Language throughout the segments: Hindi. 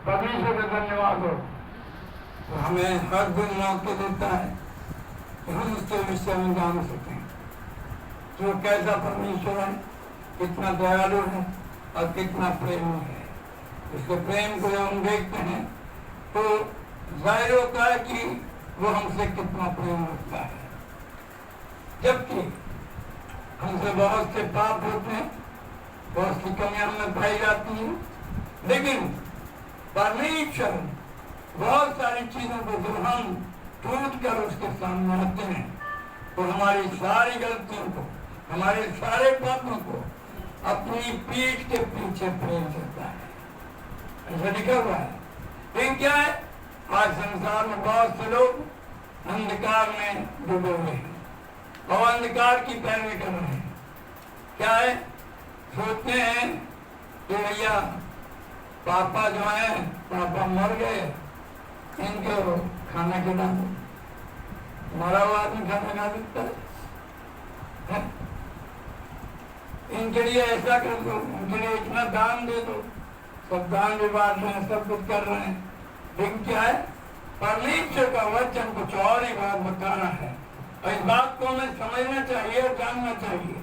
परमेश्वर का धन्यवाद हो। तो हमें हर दिन मौके देता है कि हम उसके विषय में जान सकें जो कैसा परमेश्वर है, कितना दयालु है और कितना प्रेमी है। उसके प्रेम को जब हम देखते हैं तो जाहिर होता है कि वो हमसे कितना प्रेम रखता है। जबकि हमसे बहुत से पाप होते हैं, बहुत सी कमियां हमें पाई जाती हैं, लेकिन परमेश्वर बहुत सारी चीजों को जब हम टूट कर उसके सामने आते हैं तो हमारी सारी गलतियों को, हमारे सारे पापों को अपनी पीठ के पीछे फेंक देता है। ऐसा लिखा हुआ है। लेकिन क्या है, आज संसार में बहुत से लोग अंधकार में डूबे हुए हैं और अंधकार की पैरवी कर रहे हैं। क्या है, सोचते हैं कि भैया पापा जो है, पापा मर गए, इनको खाना खिला दो। मरा हुआ आदमी खाना खा सकता है? इनके लिए ऐसा कर दो, इनके लिए इतना दान दे दो। सब दान भी बांट रहे हैं, सब कुछ कर रहे हैं, लेकिन क्या है, परमेश्वर का वचन कुछ और ही बात बता रहा है। और इस बात को हमें समझना चाहिए और जानना चाहिए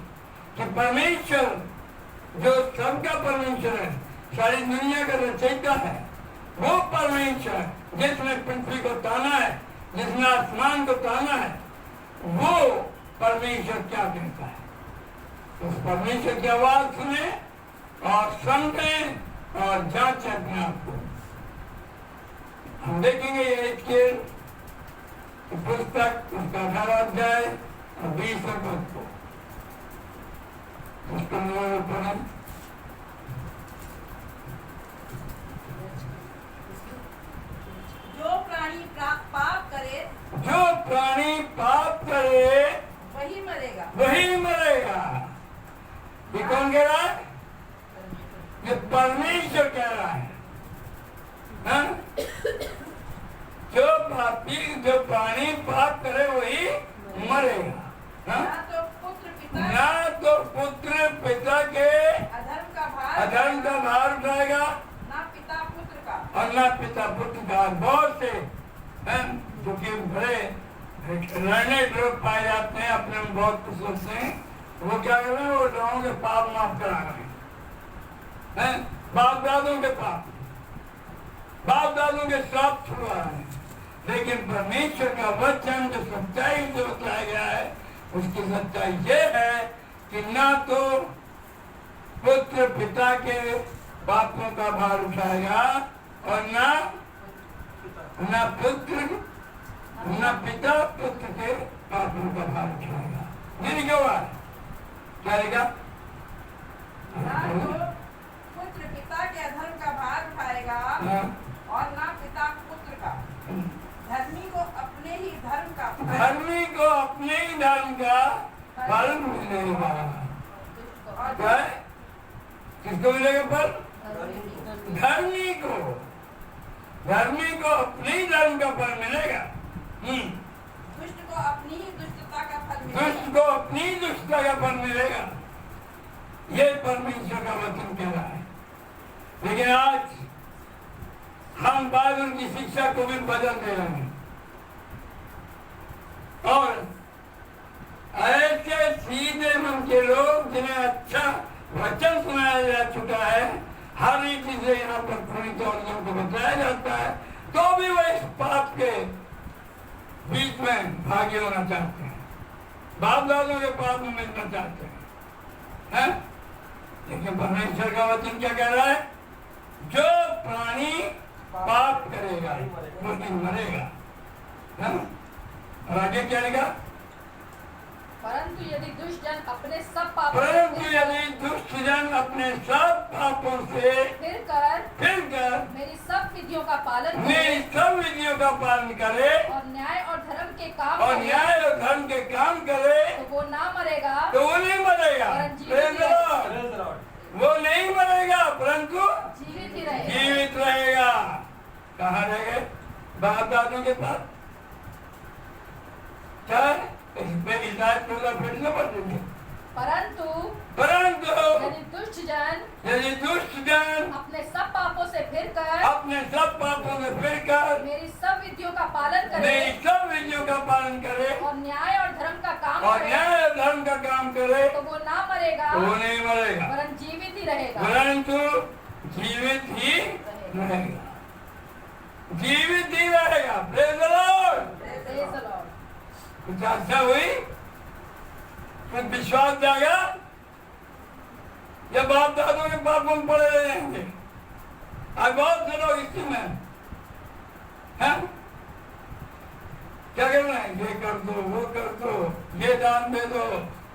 कि परमेश्वर जो सबका परमेश्वर है, सारी दुनिया का रचयिता है, वो परमेश्वर जिसने पृथ्वी को ताना है, जिसने आसमान को ताना है, वो परमेश्वर क्या कहता है। उस परमेश्वर की आवाज सुने और समझें और जांचें अपने आप को। हम देखेंगे ये पुस्तक, उसका 18 अध्याय और 20 पद को, उसको पढ़ें। जो प्राणी पाप करे, जो प्राणी पाप करे वही मरेगा, वही मरेगा। ये कौन कह रहा है? ये परमेश्वर कह रहा है। हाँ? जो प्राणी पाप करे वही मरेगा। हाँ? ना तो पुत्र पिता के अधर्म का भार उठाएगा, ना पिता पुत्र का, और ना पिता पुत्र का। बहुत से जो कि बड़े लड़ने लोग पाए जाते हैं, अपने में बहुत कुछ सोचते हैं, वो क्या कर रहे हैं, वो लोगों के पाप माफ करा रहे हैं, बाप दादों के पाप, बाप दादों के श्राप छुड़वा रहे हैं। लेकिन परमेश्वर का वचन जो सच्चाई जो बताया गया है, उसकी सच्चाई ये है कि ना तो पुत्र पिता के पापों का भार उठाएगा और ना पिता पुत्र के पापों का भार उठाएगा। ये लिखा हुआ है। क्या लिखा? ना तो पुत्र पिता के अधर्म का भार उठाएगा और ना पिता पुत्र का। धर्मी को अपने ही धर्म का फल मिलेगा। क्या है? किसको मिलेगा फल? धर्मी को अपने ही धर्म का फल मिलेगा। दुष्ट को अपनी ही दुष्टता का फल मिलेगा। दुष्ट को अपनी दुष्टता का फल मिलेगा। ये परमेश्वर का वचन कह रहा है। लेकिन आज हम बाइबल की शिक्षा को भी बदल दे रहे हैं और ऐसे सीधे मन के लोग जिन्हें अच्छा वचन सुनाया जा चुका है, हर एक चीजें यहाँ पर पूरी तौर से उनको बताया जाता है, तो भी वो इस पाप के बीच में भागी होना चाहते हैं, बाप दादों के पाप में मिलना चाहते हैं। लेकिन परमेश्वर का वचन क्या कह रहा है? जो प्राणी पाप करेगा वो दिन मरेगा। और आगे क्या लिखा? परंतु यदि दुष्ट जन अपने सब पापों से फिर कर मेरी सब विधियों का पालन करे और न्याय और धर्म के काम करे तो वो ना मरेगा, तो वो नहीं मरेगा, वो नहीं मरेगा परंतु जीवित रहेगा। कहाँ रहेगा? बाप दादों के पास। क्या फिर से पढ़ देंगे। परंतु यदि दुष्ट जन अपने सब पापों से फिरकर मेरी सब विधियों का पालन करे और न्याय और धर्म का काम करे तो वो ना मरेगा, नहीं मरेगा, वरन जीवित ही रहेगा। परंतु जीवित ही रहेगा। Praise the Lord. कुछ आशा हुई, कुछ विश्वास जागा, या बाप दादों के पापों में पड़े रहेंगे। आज बहुत से लोग इसी में हैं, क्या करना है, ये कर दो, वो कर दो, ये दान दे दो,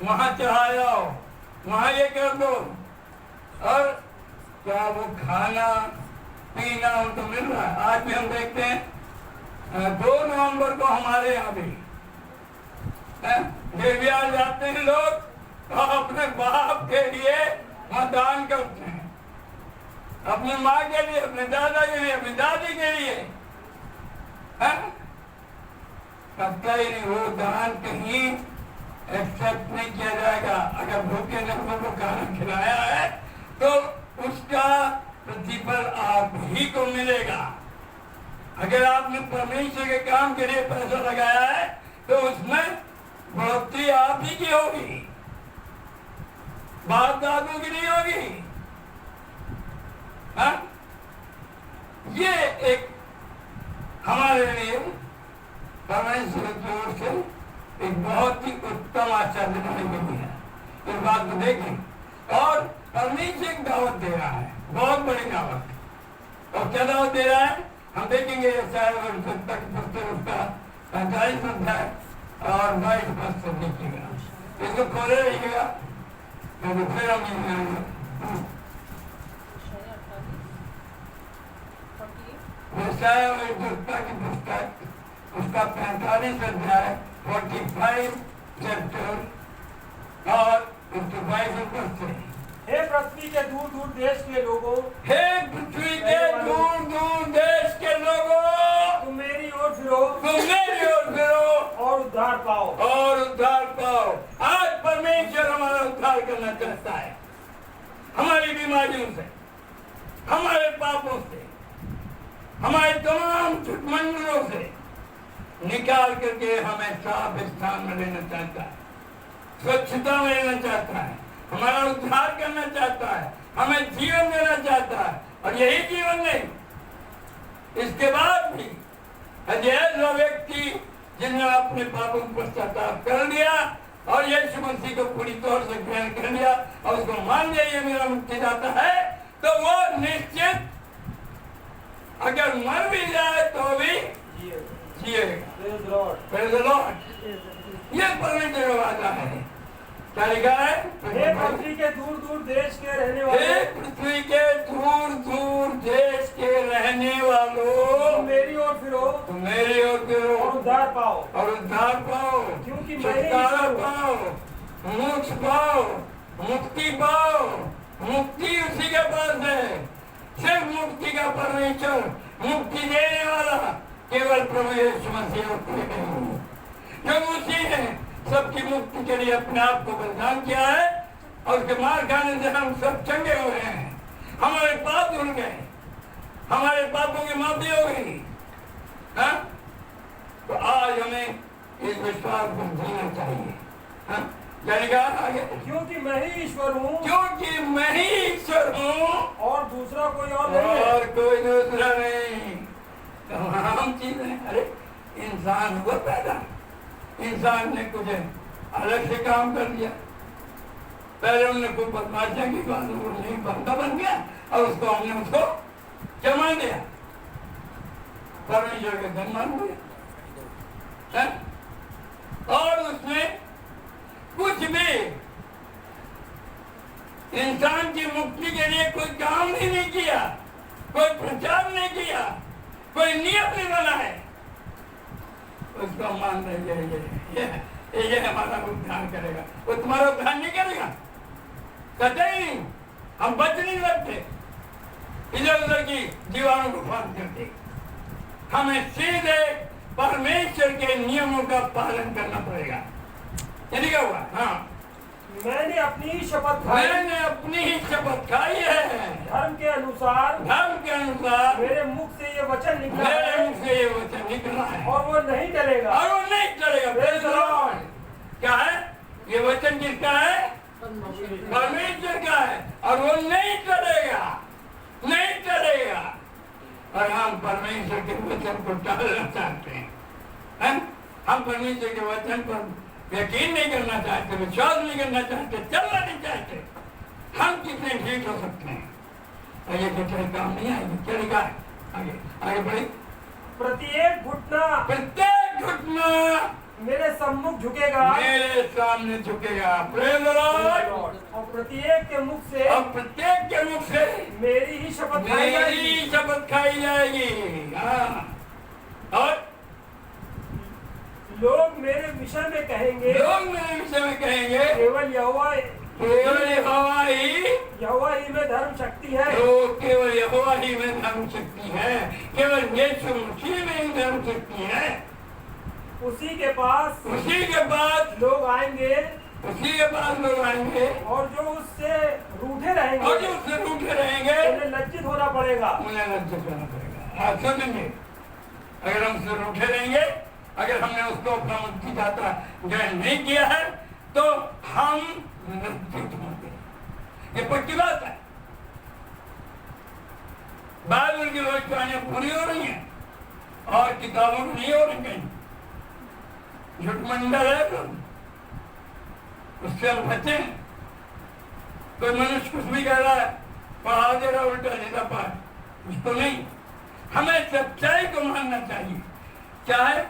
वहां चढ़ाओ, वहां ये कर दो, और क्या वो खाना पीना उनको मिल रहा है? आज भी हम देखते हैं 2 नवंबर को हमारे यहाँ भी देवियार जाते हैं लोग और अपने बाप के लिए वहाँ दान करते हैं, अपनी माँ के लिए, अपने दादा के लिए, अपनी दादी के लिए। पता ही नहीं, वो दान कहीं एक्सेप्ट नहीं किया जाएगा। अगर भूखे लोगों को खाना खिलाया है तो उसका प्रतिफल आप ही को मिलेगा। अगर आपने परमेश्वर के काम के लिए पैसा लगाया है तो उसमें बढ़ोतरी आप ही की होगी, बाप दादों की नहीं होगी। ये एक हमारे लिए परमेश्वर की ओर से एक बहुत ही उत्तम आचार बनाई गई है। इस बात को देखें, और परमेश्वर एक दावत दे रहा है, बहुत बड़ी दावत। और क्या दावत दे रहा है हम देखेंगे। शायद उसका 45 अध्याय और 22 पद से देखिएगा, इसको खोले रहिएगा, तो फिर हम की पुस्तक उसका 45 अध्याय 45 चैप्टर और 22 पद से। हे पृथ्वी के दूर दूर देश के लोगों, हे पृथ्वी के दूर दूर देश के लोगों, तुम मेरी ओर फिरो और उद्धार पाओ। आज परमेश्वर हमारा उद्धार करना चाहता है, हमारी बीमारियों से, हमारे पापों से, हमारे तमाम मंदिरों से निकाल करके हमें साफ स्थान में लेना चाहता है, स्वच्छता में लेना चाहता है, हमारा उद्धार करना चाहता है, हमें जीवन देना चाहता है। और यही जीवन नहीं, इसके बाद भी जो व्यक्ति जिन्होंने अपने पापों को पश्चाताप कर लिया और यीशु मसीह को पूरी तौर से ग्रहण कर लिया और उसको मान लिया ये मेरा मुक्तिदाता है, तो वो निश्चित अगर मर भी जाए तो भी जिएगा। Praise the Lord. ये परमेश्वर का वादा है। क्या लिखा है? हे पृथ्वी के दूर दूर देश के रहने वालों, हे पृथ्वी के दूर दूर देश के रहने वालों, तुम मेरी ओर फिरो और उद्धार पाओ। क्योंकि छुटकारा पाओ, मोक्ष पाओ, मुक्ति पाओ। मुक्ति उसी के पास है। सिर्फ मुक्ति का परमेश्वर, मुक्ति देने वाला केवल प्रभु यीशु मसीह क्यों उसी ने सबकी मुक्ति के लिए अपने आप को बलिदान किया है और उसके मार खाने से हम सब चंगे हो रहे हैं, हमारे पाप धुल गए, हमारे पापों की माफी हो गई। तो आज हमें इस विश्वास को जीना चाहिए। आगे, क्योंकि मैं ही ईश्वर हूँ और दूसरा कोई और नहीं। तमाम चीजें, अरे इंसान हुआ पैदा, इंसान ने कुछ अलग से काम कर दिया। पहले उन्होंने कोई बदमाशियां की बात, वो नहीं बंदा बन गया और हमने उसको जमा दिया, परमेश्वर का धन मान लिया। और उसने कुछ भी इंसान की मुक्ति के लिए कोई काम ही नहीं किया, कोई प्रचार नहीं किया, कोई नियम नहीं बना है। उसको मान रहे ये हमारा उद्धार करेगा, वो तुम्हारा उद्धार नहीं करेगा, कतई नहीं। हम बच नहीं सकते इधर उधर की जीवाणु को फांस करते। हमें सीधे परमेश्वर के नियमों का पालन करना पड़ेगा। क्या हुआ? हाँ, मैंने अपनी ही शपथ खाई है धर्म के अनुसार मेरे मुख से ये वचन निकला है और वो नहीं टलेगा। Praise the Lord। क्या है ये वचन? किसका है? परमेश्वर का है और वो नहीं टलेगा। और हम परमेश्वर के वचन को टालना चाहते हैं। हम परमेश्वर के वचन पर यकीन नहीं करना चाहते, विश्वास नहीं करना चाहते, चलना नहीं चाहते। हम कितने ठीक हो सकते हैं? ये बेचारे काम नहीं आएगी। चलेगा आगे बढ़े। प्रत्येक घुटना मेरे सम्मुख झुकेगा, मेरे सामने झुकेगा। Praise the Lord। और प्रत्येक के मुख से मेरी ही शपथ खाई जाएगी। और लोग मेरे विषय में कहेंगे केवल यहोवा ही में धर्म शक्ति है। केवल यहोवा ही में धर्म शक्ति है। केवल यीशु मसीह में ही धर्म शक्ति है। उसी के पास लोग आएंगे और जो उससे रूठे रहेंगे उन्हें लज्जित होना पड़ेगा। आप समझेंगे? अगर हम उससे रूठे रहेंगे, अगर हमने उसको अपना मुक्ति दाता ग्रहण नहीं किया है तो हम लज्जित होंगे। ये पक्की बात है। बाइबल की भविष्यवाणियां पूरी हो रही हैं और किताबों में नहीं हो रही। झूठमंडल है तो उससे हम बचे। कोई मनुष्य कुछ भी कह रहा है, पढ़ा दे रहा उल्टा सीधा पाठ, उसको नहीं। हमें सच्चाई को मानना चाहिए। क्या है?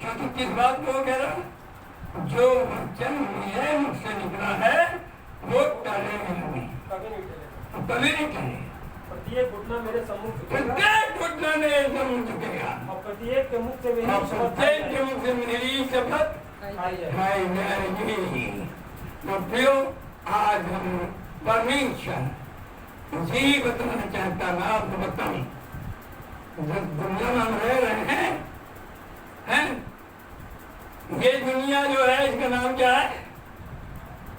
क्योंकि किस बात को कह रहा है? जो वचन मुझसे निकला है वो टलेगा नहीं, कभी नहीं टलेगा। प्रत्येक घुटना मेरे सम्मुख झुकेगा और प्रत्येक के मुख से मेरी शपथ खाई जाएगी। आज हम परमेश्वर जी बताना चाहता मैं आपको बताऊं। जिस दुनिया में हम रह रहे हैं, ये दुनिया जो है इसका नाम क्या है?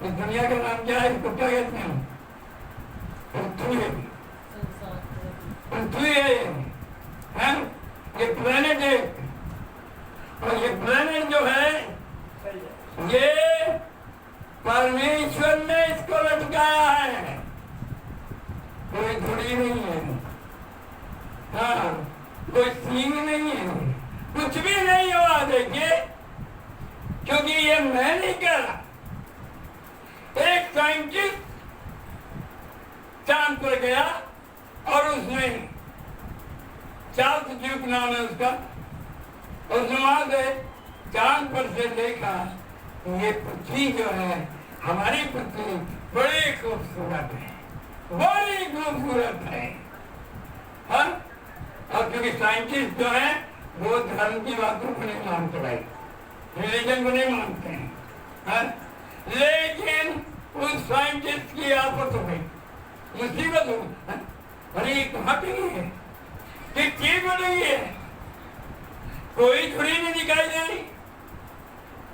इस दुनिया का नाम क्या है? इसको क्या कहते हैं? पृथ्वी है। ये प्लेनेट है और ये प्लेनेट जो है ये परमेश्वर ने इसको लटकाया है। कोई धुरी नहीं है, कोई सींग नहीं है, कुछ भी नहीं हुआ। देखिए, क्योंकि ये मैं नहीं कह रहा। एक साइंटिस्ट चांद पर गया और उसने चार्ल्स ड्यूक नाम है उसका, उसने वहां से चांद पर से देखा ये पृथ्वी जो है, हमारी पृथ्वी बड़ी खूबसूरत है। और क्योंकि साइंटिस्ट जो है वो धर्म की बातों को नहीं मानते भाई, रिलीजन को नहीं मानते हैं। लेकिन उस साइंटिस्ट की आफत हो गई, मुसीबत हो गई। अरे ये कहाँ पे गई है? किस चीज में लगी है? कोई छुरी नहीं दिखाई दे रही,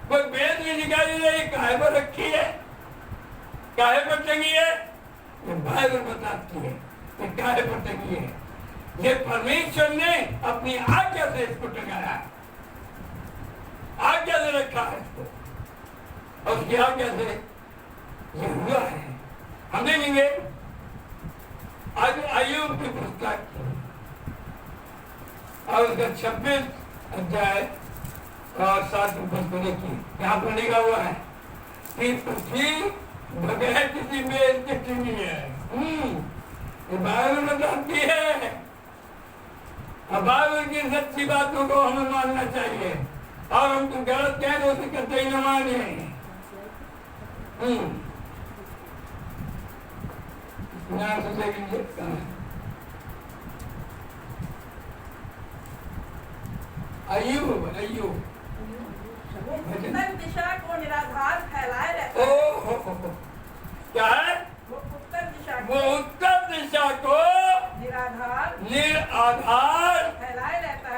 कोई बेद नहीं दिखाई दे रही। काहे पर रखी है, काहे पर टंगी है? ये बाइबल बताती है कि काहे पर टंगी है। ये परमेश्वर ने अपनी आज्ञा से इसको टंगाया, आज्ञा से रखा है इसको, और उसकी आज्ञा से ये हुआ है। हम देखेंगे अय्यूब की पुस्तक और उसका 26 अध्याय और 7 पद को देखिए। यहाँ पर लिखा हुआ है कि पृथ्वी बगैर किसी बेइज्जती नहीं है। ये बाइबल बताती है। अब बाइबल की सच्ची बातों को हमें मानना चाहिए और हम तो गलत कहें तो उसे कतई न माने। अय्यूब उत्तर दिशा को निराधार फैलाए रहता है। क्या है? वो उत्तर दिशा को निराधार फैलाए रहता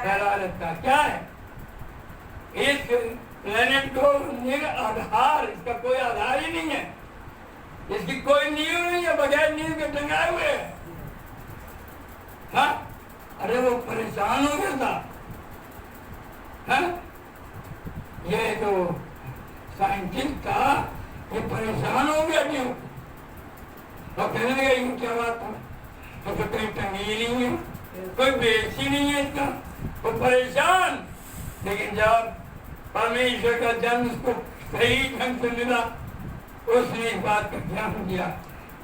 है। क्या है? इस प्लेनेट को निराधार, इसका कोई आधार ही नहीं है। इसकी कोई नींव नहीं है, बगैर नींव के टंगाए हुए है। हाँ? अरे वो परेशान हो गया था। हाँ? ये जो साइंटिस्ट था ये परेशान हो गया क्यों? और कहने लगा यूं क्या बात है, तो कहीं टंगी ही नहीं है, कोई बेच ही नहीं है इसका, वो परेशान। लेकिन जब परमेश्वर का जन्म उसको सही ढंग से मिला, उसने इस बात का ध्यान दिया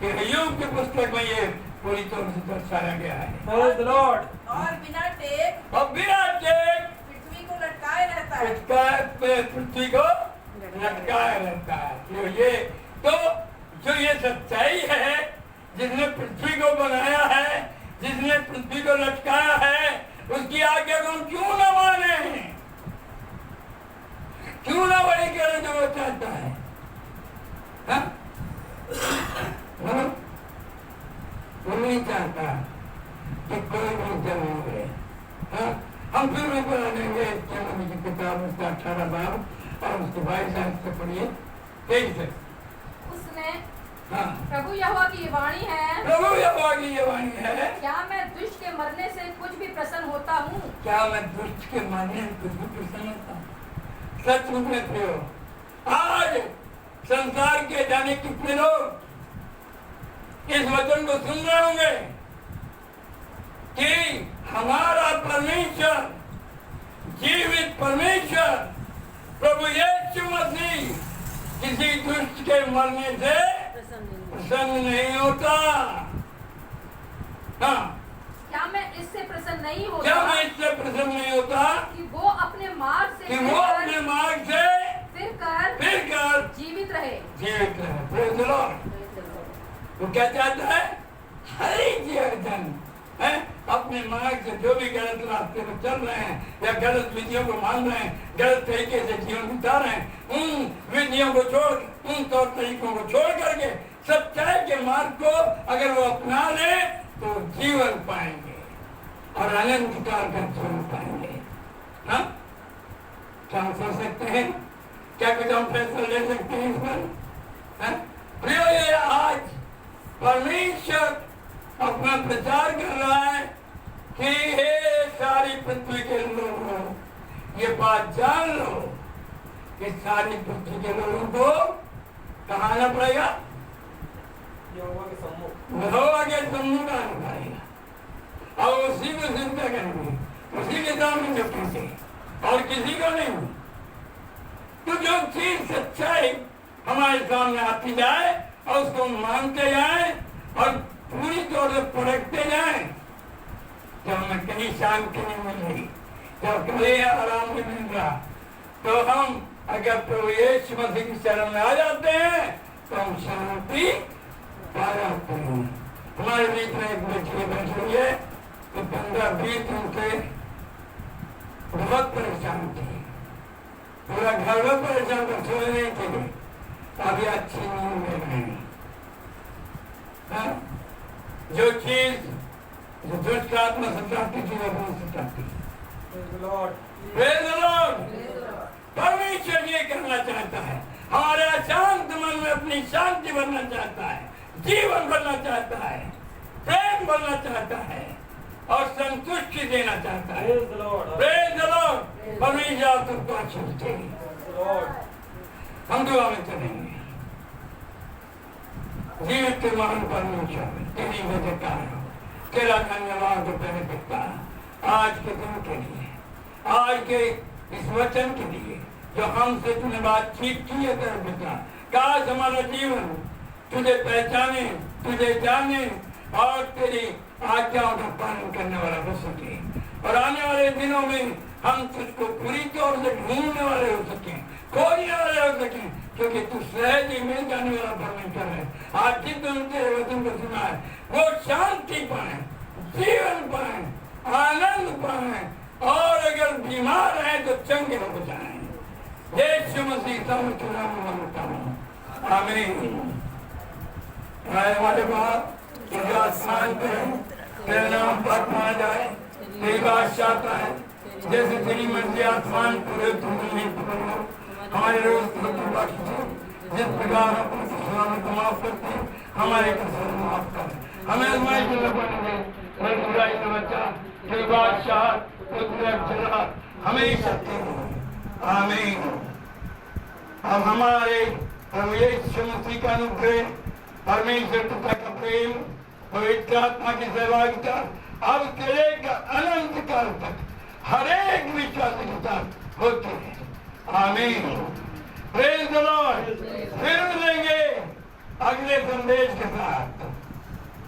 कि अय्यूब की पुस्तक में ये पूरी तरह से दर्शाया गया है। Praise the Lord. और बिना टेक और बिना टेक पृथ्वी को लटकाए रहता है। पृथ्वी को लटकाया रहता है। तो जो ये सच्चाई है, जिसने पृथ्वी को बनाया है, जिसने पृथ्वी को लटकाया है, उसकी आज्ञा को हम क्यों न माने, क्यों ना वही करें जो वो चाहता है? हाँ? वो नहीं चाहता कि कोई भी जन्म हो। हाँ? हम फिर भी बना लेंगे की किताब उसका 18 बाब और उसके 22 से पढ़िए 23 से। उसने हाँ। प्रभु यहोवा की ये वाणी है, प्रभु यहोवा की ये वाणी है, क्या मैं दुष्ट के मरने से कुछ भी प्रसन्न होता हूँ? क्या मैं दुष्ट के मरने से कुछ भी प्रसन्न होता हूँ? सच में थे हो। आज संसार के जाने कितने लोग इस वचन को सुन रहे होंगे कि हमारा परमेश्वर, जीवित परमेश्वर प्रभु यीशु मसीह किसी दुष्ट के मरने से प्रसन्न नहीं होता। हाँ, क्या मैं इससे प्रसन्न नहीं होता? क्या मैं इससे प्रसन्न नहीं होता कि वो अपने मार्ग से फिर कर जीवित रहे। Praise the Lord. वो क्या चाहता है? हरी जीवन है। अपने मार्ग से जो भी गलत रास्ते पर चल रहे हैं या गलत विधियों को मान रहे हैं, गलत तरीके से जीवन बिता रहे हैं, उन विधियों को छोड़, उन तौर तरीकों को छोड़ करके सच्चाई के मार्ग को अगर वो अपना ले तो जीवन पाएंगे और अनंत काल का जीवन पाएंगे। हाँ? क्या हम सोच सकते हैं? क्या कुछ हम फैसला ले सकते हैं इस पर? प्रियो, ये आज परमेश्वर अपना प्रचार कर रहा है कि हे सारी पृथ्वी के लोगों, ये बात जान लो कि सारी पृथ्वी के लोगों को कहाँ आना पड़ेगा? यहोवा के सम्मुख। यहोवा के सम्मुख आना पड़ेगा और उसी को चिंता करेंगे, उसी के सामने झुकेंगे और किसी को नहीं। तो जो चीज सच्चाई हमारे सामने आती जाए और उसको मानते जाए और पूरी तौर से परखते जाए, जब हमें कहीं शांति नहीं मिल रही, जब कहीं आराम नहीं मिल रहा, तो हम अगर प्रभु यीशु मसीह की शरण में आ जाते हैं तो हम शांति पा जाते हैं। हमारे बीच में एक बच्ची बैठी हुई है, तो 15-20 दिन से बहुत परेशान थी, पूरा घर में परेशान कर, सोए नहीं थे, अभी अच्छी नींद में रहे। जो चीज जो दुष्ट आत्मा सताती थी वो नहीं सताती। परमेश्वर ये करना चाहता है, हमारे अशांत मन में अपनी शांति भरना चाहता है, जीवन भरना चाहता है, प्रेम भरना चाहता है और संतुष्टि देना चाहता है। परमेश्वर आप सबको आशीष दे। हम दुआ में चलेंगे। जीवित के महान परमेश्वर, तेरी वजहकार हो, तेरा धन्यवाद पहले पिता आज के दिन के लिए, आज के इस वचन के लिए जो हमसे तूने बातचीत की है तेरे पिता। काश हमारा जीवन तुझे पहचाने, तुझे जाने और तेरी आज्ञाओं का पालन करने वाला हो सके और आने वाले दिनों में हम तुझको पूरी तौर से ढूंढने वाले हो सके, खोजने वाले हो सके, क्योंकि तू सहज ही मिल जाने वाला परमेश्वर है। आज जिस दिन तेरे वचन को सुना है वो शांति पाए, जीवन पाए, आनंद पाए और अगर बीमार है तो चंगे हो जाए। यीशु मसीह का नाम में मांगता हूँ, आमीन। हमारे बाप जो आसमान पे है, तेरा नाम पाक माना जाए, तेरी बादशाह आता है, जैसे तेरी मर्जी आसमान पूरे तुम नहीं पकड़ो, हमारे रोज को बख्श दो जिस प्रकार अपने कसरों को माफ करते हैं हमारे कसरों को माफ कर। हमें आजमाइश में न पड़ने दे, बल्कि बुराई से बचा। फिर बादशाह हमें शक्ति दो। आमीन। अब हमारे प्रभु यीशु मसीह का अनुग्रह, परमेश्वर पिता का प्रेम, पवित्र आत्मा की सहभागिता अब चलेगा अनंत काल तक हर एक विश्वासी के साथ होती है। आमीन। Praise the Lord. फिर मिलेंगे अगले संदेश के साथ।